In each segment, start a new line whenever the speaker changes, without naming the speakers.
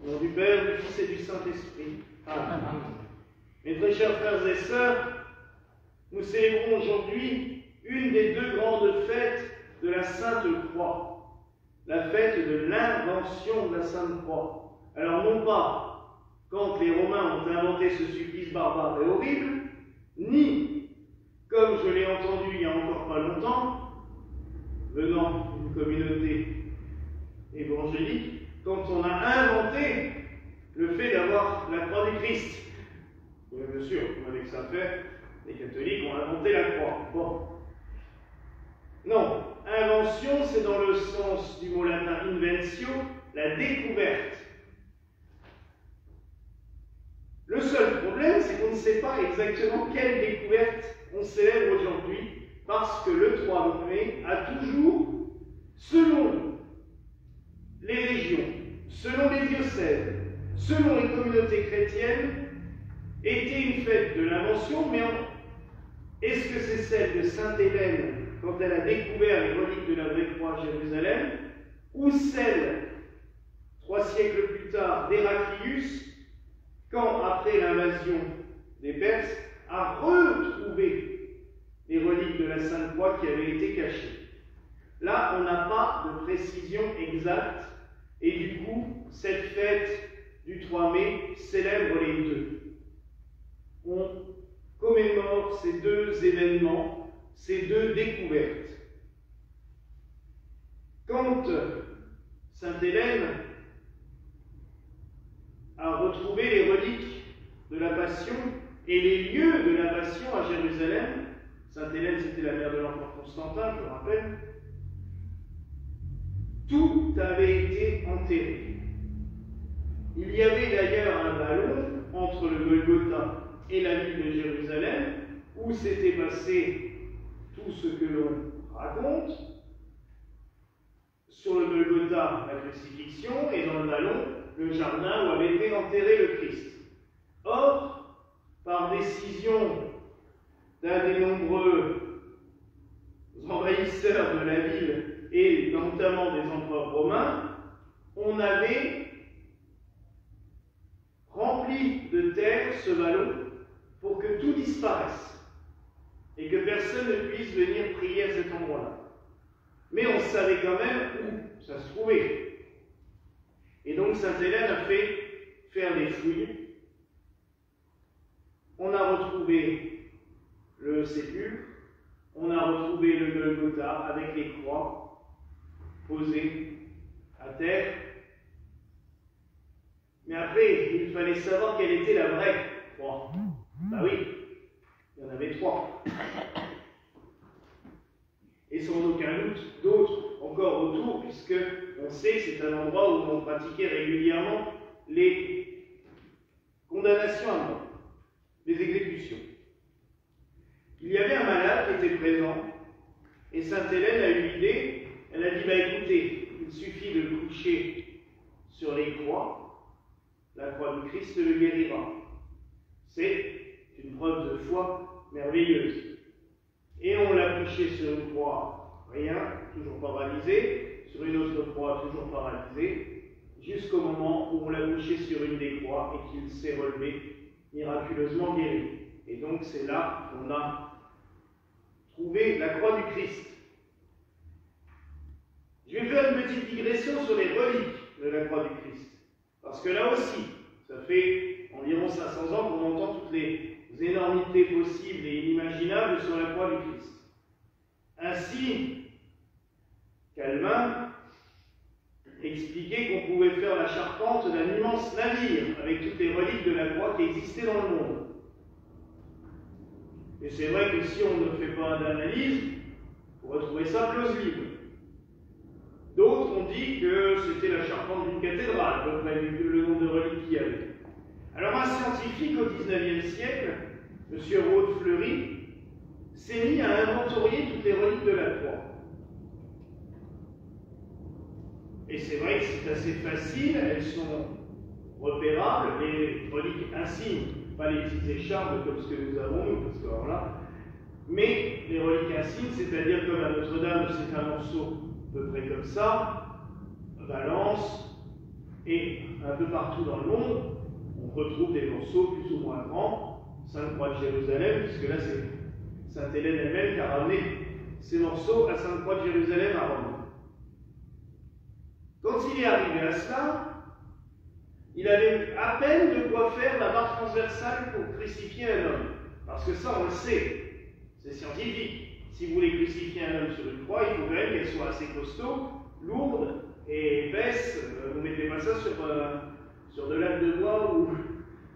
Au nom du Père, du Fils et du Saint-Esprit. Amen. Mes très chers frères et sœurs, nous célébrons aujourd'hui une des deux grandes fêtes de la Sainte Croix, la fête de l'invention de la Sainte Croix. Alors non pas quand les Romains ont inventé ce supplice barbare et horrible, ni, comme je l'ai entendu il y a encore pas longtemps, venant d'une communauté évangélique, quand on a inventé le fait d'avoir la croix du Christ. Oui, bien sûr, avec ça fait, les catholiques ont inventé la croix. Bon. Non, invention, c'est dans le sens du mot latin inventio, la découverte. Le seul problème, c'est qu'on ne sait pas exactement quelle découverte on célèbre aujourd'hui, parce que le 3 mai a toujours, selon les régions, selon les diocèses, selon les communautés chrétiennes, été une fête de l'invention, mais est-ce que c'est celle de Sainte Hélène quand elle a découvert les reliques de la vraie croix à Jérusalem, ou celle, 3 siècles plus tard, d'Héraclius, quand, après l'invasion des Perses, a retrouvé les reliques de la Sainte Croix qui avaient été cachées. Là, on n'a pas de précision exacte, et du coup, cette fête du 3 mai célèbre les deux. On commémore ces deux événements, ces deux découvertes. Quand Sainte Hélène a retrouvé les reliques de la Passion et les lieux de la Passion à Jérusalem, Sainte Hélène c'était la mère de l'empereur Constantin, je le rappelle, tout avait été enterré. Il y avait d'ailleurs un ballon entre le Golgotha et la ville de Jérusalem, où s'était passé tout ce que l'on raconte. Sur le Golgotha, la crucifixion, et dans le ballon, le jardin où avait été enterré le Christ. Or, par décision d'un des nombreux envahisseurs de la ville, et notamment des empereurs romains, on avait rempli de terre ce ballon pour que tout disparaisse et que personne ne puisse venir prier à cet endroit-là. Mais on savait quand même où ça se trouvait. Et donc Sainte Hélène a fait faire des fouilles. On a retrouvé le sépulcre, on a retrouvé le Golgotha avec les croix posées à terre. Mais après, il fallait savoir quelle était la vraie croix. Ben oui, il y en avait 3. Et sans aucun doute, d'autres encore autour, puisque on sait que c'est un endroit où on pratiquait régulièrement les condamnations à mort, les exécutions. Il y avait un malade qui était présent, et Sainte Hélène a eu l'idée, elle a dit, bah écoutez, il suffit de le coucher sur les croix, la croix du Christ le guérira. C'est une preuve de foi merveilleuse. Et on l'a couché sur une croix, rien, toujours paralysé, sur une autre croix, toujours paralysé, jusqu'au moment où on l'a couché sur une des croix et qu'il s'est relevé, miraculeusement guéri. Et donc c'est là qu'on a trouvé la croix du Christ. Je vais faire une petite digression sur les reliques de la croix du Christ. Parce que là aussi, ça fait environ 500 ans qu'on entend toutes les énormités possibles et inimaginables sur la croix du Christ. Ainsi, Calvin expliquait qu'on pouvait faire la charpente d'un immense navire avec toutes les reliques de la croix qui existaient dans le monde. Et c'est vrai que si on ne fait pas d'analyse, on pourrait trouver ça plausible. D'autres ont dit que c'était la charpente d'une cathédrale, à peu près le nombre de reliques qu'il y avait. Alors un scientifique au XIXe siècle, M. Rode-Fleury, s'est mis à inventorier toutes les reliques de la croix. Et c'est vrai que c'est assez facile, elles sont repérables, les reliques insignes, pas les petites écharpes comme ce que nous avons nous, parce que alors là, mais les reliques insignes, c'est-à-dire comme à Notre-Dame, c'est un morceau à peu près comme ça, Valence, Et un peu partout dans le monde, on retrouve des morceaux plus ou moins grands, Sainte Croix de Jérusalem, puisque là c'est Sainte Hélène elle-même qui a ramené ces morceaux à Sainte Croix de Jérusalem à Rome. Quand il est arrivé à cela, il avait à peine de quoi faire la barre transversale pour crucifier un homme. Parce que ça, on le sait, c'est scientifique. Si vous voulez crucifier un homme sur une croix, il faut quand même qu'elle soit assez costaud, lourde et épaisse. Vous ne mettez pas ça sur de lattes de bois ou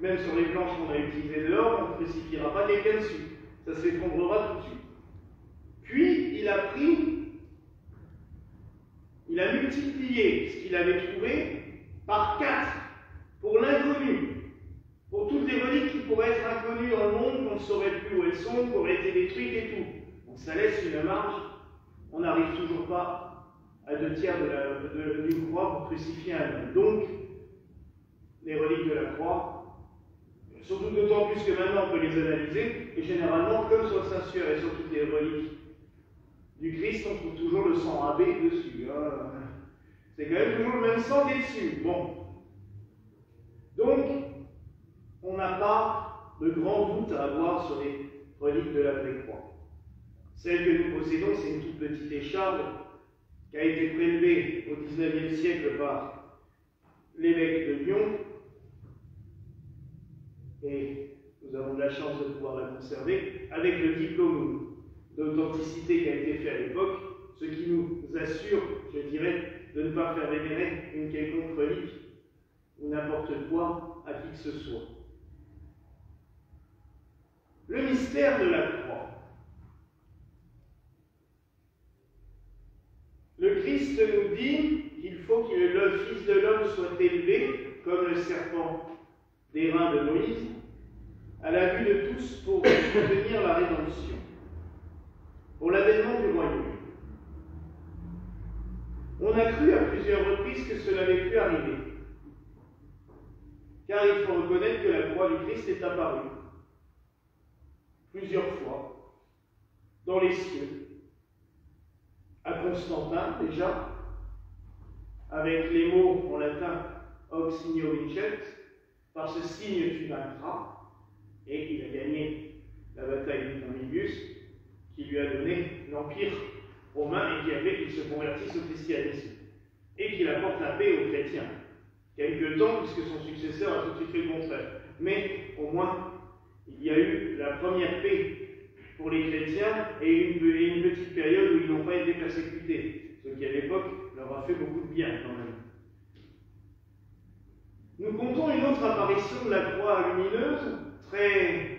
même sur les planches qu'on a utilisées dehors, on ne crucifiera pas quelqu'un dessus. Ça s'effondrera tout de suite. Puis, il a multiplié ce qu'il avait trouvé par 4 pour l'inconnu. Pour toutes les reliques qui pourraient être inconnues dans le monde, qu'on ne saurait plus où elles sont, qui auraient été détruites et tout. Donc ça laisse une marge. On n'arrive toujours pas à 2 tiers d'une croix pour crucifier un homme. Donc, les reliques de la croix, surtout d'autant plus que maintenant on peut les analyser, et généralement, comme sur le Saint-Suaire et sur toutes les reliques du Christ, on trouve toujours le sang abbé dessus. C'est quand même toujours le même sang qui est dessus. Bon. Donc, on n'a pas de grand doute à avoir sur les reliques de la vraie croix. Celle que nous possédons, c'est une toute petite écharpe qui a été prélevée au XIXe siècle par l'évêque de Lyon. Et nous avons de la chance de pouvoir la conserver avec le diplôme d'authenticité qui a été fait à l'époque, ce qui nous assure, je dirais, de ne pas faire vénérer une quelconque relique ou n'importe quoi à qui que ce soit. Le mystère de la croix. Le Christ nous dit qu'il faut que le Fils de l'homme soit élevé, comme le serpent des reins de Moïse, à la vue de tous pour obtenir la rédemption, pour l'avènement du royaume. On a cru à plusieurs reprises que cela avait pu arriver, car il faut reconnaître que la croix du Christ est apparue plusieurs fois dans les cieux, à Constantin déjà, avec les mots en latin hoc signo vincet, par ce signe tu vaincras, et il a gagné la bataille du Camillus, qui lui a donné l'empire romain et qui a fait qu'il se convertisse au christianisme, et qu'il apporte la paix aux chrétiens. Quelque temps, puisque son successeur a tout de suite fait le contraire. Mais au moins, il y a eu la première paix pour les chrétiens et une petite période où ils n'ont pas été persécutés, ce qui à l'époque leur a fait beaucoup de bien quand même. Nous comptons une autre apparition de la croix lumineuse, très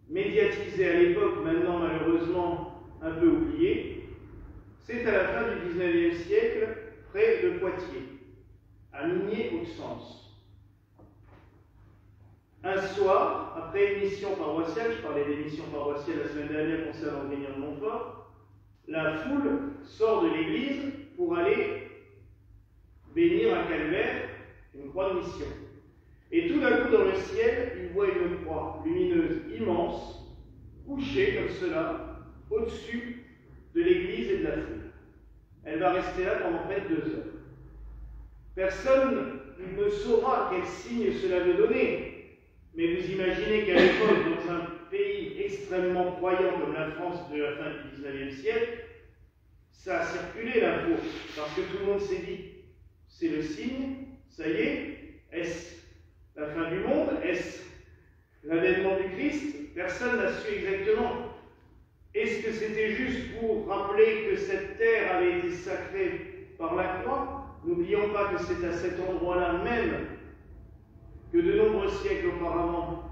médiatisée à l'époque, maintenant malheureusement un peu oubliée. C'est à la fin du XIXe siècle, près de Poitiers, à Migné-Auxances. Un soir, après une mission paroissiale, je parlais des missions paroissiales la semaine dernière concernant le Grignon de Montfort, la foule sort de l'église pour aller bénir un calvaire, une croix de mission. Et tout d'un coup, dans le ciel, il voit une croix lumineuse immense, couchée comme cela, au-dessus de l'église et de la foule. Elle va rester là pendant près de 2 heures. Personne ne saura quel signe cela veut donner. Mais vous imaginez qu'à l'époque, dans un pays extrêmement croyant comme la France de la fin du XIXe siècle, ça a circulé l'info, parce que tout le monde s'est dit, c'est le signe, ça y est, est-ce la fin du monde, est-ce l'avènement du Christ? Personne n'a su exactement. Est-ce que c'était juste pour rappeler que cette terre avait été sacrée par la croix? N'oublions pas que c'est à cet endroit-là même que de nombreux siècles auparavant,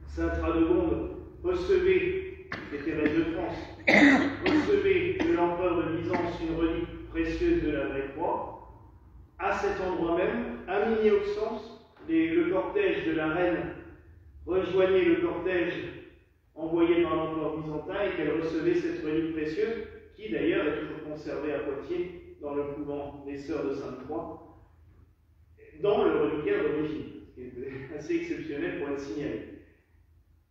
saint Radegonde recevait, qui était reine de France, recevait de l'empereur de Byzance une relique précieuse de la vraie croix. À cet endroit même, à Migné-Auxances, le cortège de la reine rejoignait le cortège envoyé par l'empereur byzantin et qu'elle recevait cette relique précieuse, qui d'ailleurs est toujours conservée à Poitiers, dans le couvent des Sœurs de Sainte-Croix, dans le reliquaire d'origine, ce qui est assez exceptionnel pour être signalé.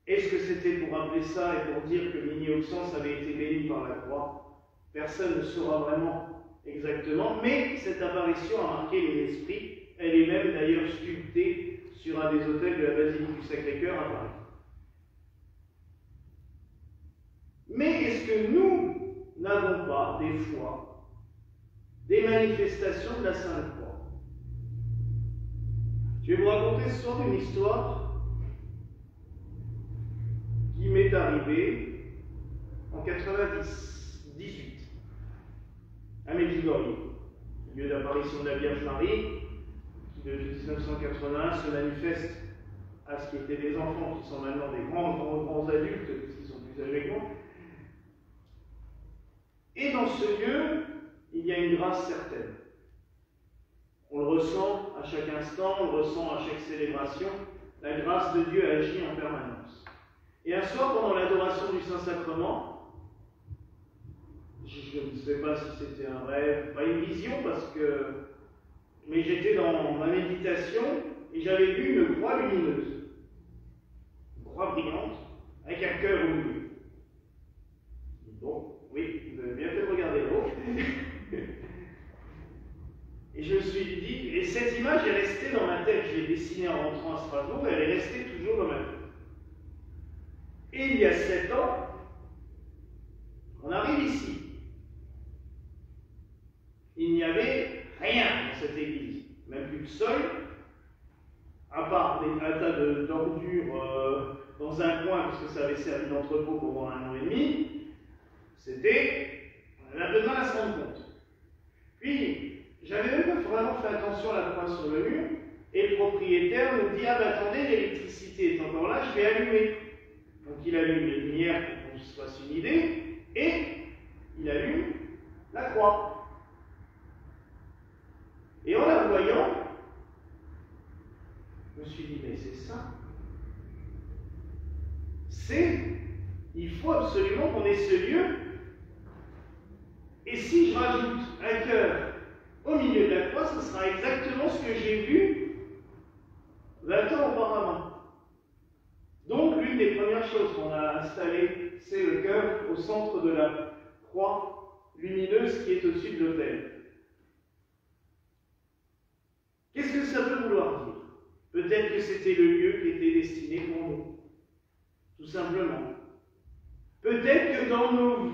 Est-ce que c'était pour rappeler ça et pour dire que Migné-Auxances avait été béni par la croix? Personne ne saura vraiment exactement, mais cette apparition a marqué les esprits. Elle est même d'ailleurs sculptée sur un des autels de la basilique du Sacré-Cœur à Paris. Mais est-ce que nous n'avons pas, des fois, des manifestations de la Sainte Croix? Je vais vous raconter ce soir une histoire qui m'est arrivée en 98, à Medjugorje, lieu d'apparition de la Vierge Marie, qui de 1981 se manifeste à ce qui étaient des enfants qui sont maintenant des grands adultes, puisqu'ils sont plus âgés que moi. Et dans ce lieu, il y a une grâce certaine. On le ressent à chaque instant, on le ressent à chaque célébration. La grâce de Dieu agit en permanence. Et un soir, pendant l'adoration du Saint-Sacrement, je ne sais pas si c'était un rêve, pas une vision, mais j'étais dans ma méditation et j'avais vu une croix lumineuse, une croix brillante, avec un cœur au milieu. Bon, oui, vous avez bien fait de regarder l'eau. Et je me suis dit, et cette image est restée dans ma tête, je l'ai dessinée en rentrant à Strasbourg, elle est restée toujours dans ma tête. Et il y a 7 ans, on arrive ici. Il n'y avait rien dans cette église, même plus de sol, à part un tas d'ordures dans un coin, parce que ça avait servi d'entrepôt pendant 1 an et demi. C'était la besoin à se rendre compte. Puis, j'avais même pas vraiment fait attention à la croix sur le mur, et le propriétaire nous dit: ah ben attendez, l'électricité est encore là, je vais allumer. Donc il allume les lumières pour qu'on se fasse une idée, et il allume la croix. Et en la voyant, je me suis dit: mais c'est ça. Il faut absolument qu'on ait ce lieu. Et si je rajoute un cœur au milieu de la croix, ce sera exactement ce que j'ai vu 20 ans auparavant. Donc, l'une des premières choses qu'on a installées, c'est le cœur au centre de la croix lumineuse qui est au-dessus de l'autel. Qu'est-ce que ça peut vouloir dire? Peut-être que c'était le lieu qui était destiné pour nous, tout simplement. Peut-être que dans nos vies,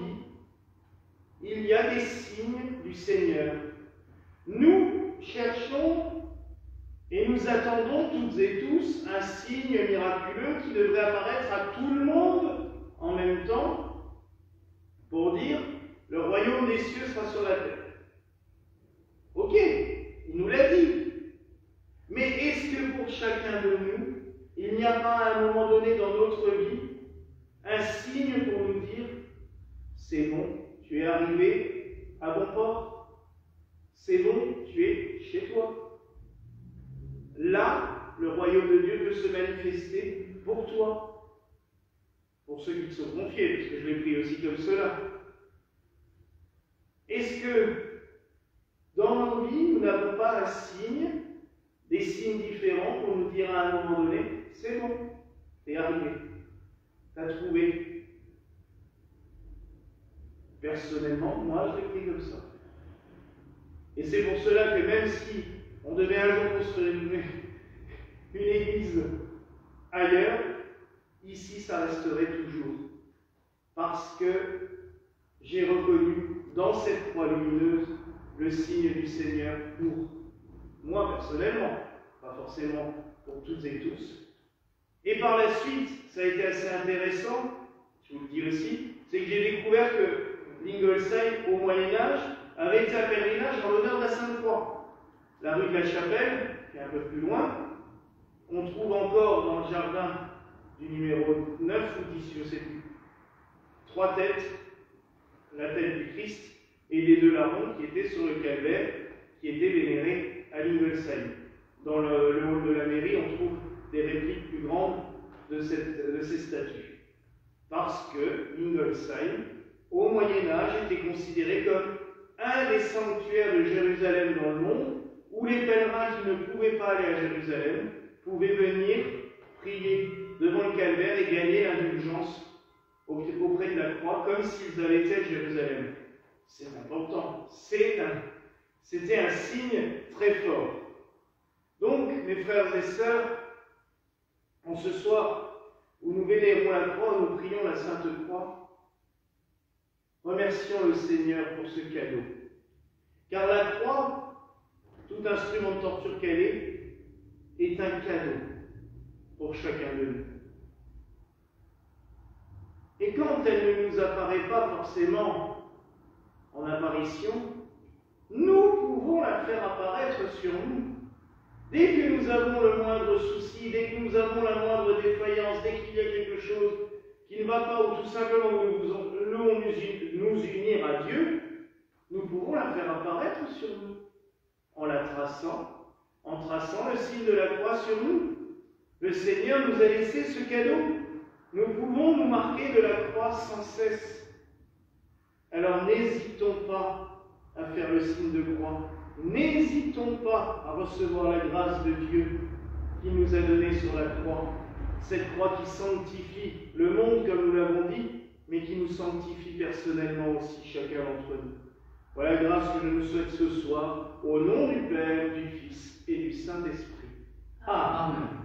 il y a des signes du Seigneur. Nous cherchons et nous attendons toutes et tous un signe miraculeux qui devrait apparaître à tout le monde en même temps pour dire: le royaume des cieux sera sur la terre. Ok, il nous l'a dit. Mais est-ce que pour chacun de nous, il n'y a pas à un moment donné dans notre vie un signe pour nous dire: c'est bon, tu es arrivé à bon port, c'est bon, tu es chez toi. Là, le royaume de Dieu peut se manifester pour toi, pour ceux qui te sont confiés, parce que je l'ai pris aussi comme cela. Est-ce que dans nos vies, nous n'avons pas un signe, des signes différents pour nous dire à un moment donné: c'est bon, t'es arrivé, t'as trouvé? Personnellement, moi, je l'ai pris comme ça. Et c'est pour cela que même si on devait un jour construire une église ailleurs, ici, ça resterait toujours. Parce que j'ai reconnu dans cette croix lumineuse le signe du Seigneur pour moi personnellement, pas forcément pour toutes et tous. Et par la suite, ça a été assez intéressant, je vous le dis aussi, c'est que j'ai découvert que l'Ingolsheim, au Moyen-Âge, avait été un pèlerinage en l'honneur de la Sainte-Croix. La rue de la Chapelle, qui est un peu plus loin, on trouve encore dans le jardin du numéro 9 ou 10, je ne sais plus, 3 têtes, la tête du Christ et les 2 larrons qui étaient sur le calvaire, qui étaient vénérés à l'Ingolsheim. Dans le hall de la mairie, on trouve des répliques plus grandes de ces statues. Parce que l'Ingolsheim, au Moyen-Âge, était considéré comme un des sanctuaires de Jérusalem dans le monde, où les pèlerins qui ne pouvaient pas aller à Jérusalem pouvaient venir prier devant le calvaire et gagner l'indulgence auprès de la croix, comme s'ils avaient été à Jérusalem. c'est important. C'était un signe très fort. Donc, mes frères et sœurs, en ce soir où nous vénérons la croix, nous prions la Sainte Croix, remercions le Seigneur pour ce cadeau. Car la croix, tout instrument de torture qu'elle est un cadeau pour chacun de nous. Et quand elle ne nous apparaît pas forcément en apparition, nous pouvons la faire apparaître sur nous. Dès que nous avons le moindre souci, dès que nous avons la moindre défaillance, dès qu'il y a quelque chose qui ne va pas, ou tout simplement nous voulons nous unir à Dieu, nous pouvons la faire apparaître sur nous, en traçant le signe de la croix sur nous. Le Seigneur nous a laissé ce cadeau. Nous pouvons nous marquer de la croix sans cesse. Alors n'hésitons pas à faire le signe de croix. N'hésitons pas à recevoir la grâce de Dieu qui nous a donné sur la croix. Cette croix qui sanctifie le monde, comme nous l'avons dit, mais qui nous sanctifie personnellement aussi, chacun d'entre nous. Voilà la grâce que je nous souhaite ce soir, au nom du Père, du Fils et du Saint-Esprit. Amen.